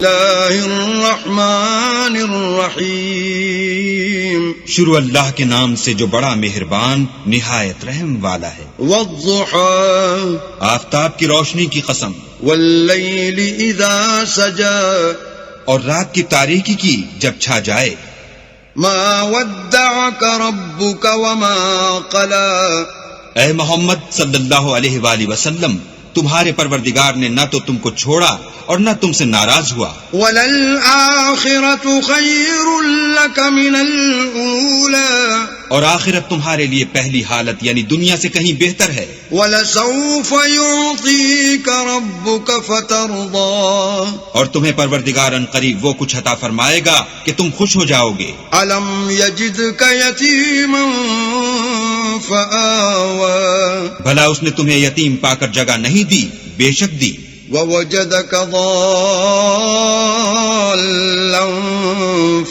اللہ الرحمن الرحیم، شروع اللہ کے نام سے جو بڑا مہربان نہایت رحم والا ہے۔ والضحى، آفتاب کی روشنی کی قسم، واللیل اذا سجا، اور رات کی تاریکی کی جب چھا جائے۔ ما ودعك ربك وما قلى، اے محمد صلی اللہ علیہ وآلہ وسلم، تمہارے پروردگار نے نہ تو تم کو چھوڑا اور نہ تم سے ناراض ہوا۔ وَلَلْآخِرَةُ خَيْرٌ لَكَ مِنَ الْأُولَى، اور آخرت تمہارے لیے پہلی حالت یعنی دنیا سے کہیں بہتر ہے۔ وَلَسَوْفَ يُعْطِيكَ رَبُّكَ فَتَرْضَىٰ، اور تمہیں پروردگار ان قریب وہ کچھ عطا فرمائے گا کہ تم خوش ہو جاؤ گے۔ أَلَمْ يَجِدْكَ يَتِيمًا فَآوَىٰ، بھلا اس نے تمہیں یتیم پا کر جگہ نہیں دی؟ بے شک دی۔ وَوَجَدَكَ ضَالًّا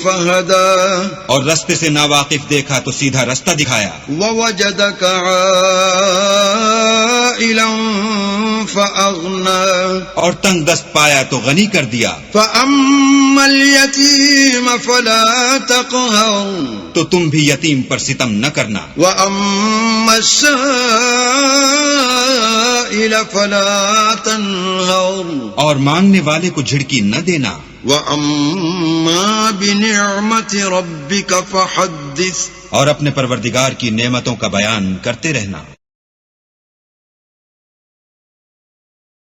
فَهَدَىٰ، اور رستے سے ناواقف دیکھا تو سیدھا رستہ دکھایا۔ وَوَجَدَكَ عَائِلًا فَأَغْنَىٰ، اور تنگ دست پایا تو غنی کر دیا۔ فَأَمَّا الْيَتِيمَ فَلَا تَقْهَرْ، تو تم بھی یتیم پر ستم نہ کرنا۔ وَأَمَّا السَّائِلَ فَلَا تَنْهَرْ، اور مانگنے والے کو جھڑکی نہ دینا۔ وَأَمَّا بِنِعْمَةِ رَبِّكَ فَحَدِّثْ، اور اپنے پروردگار کی نعمتوں کا بیان کرتے رہنا۔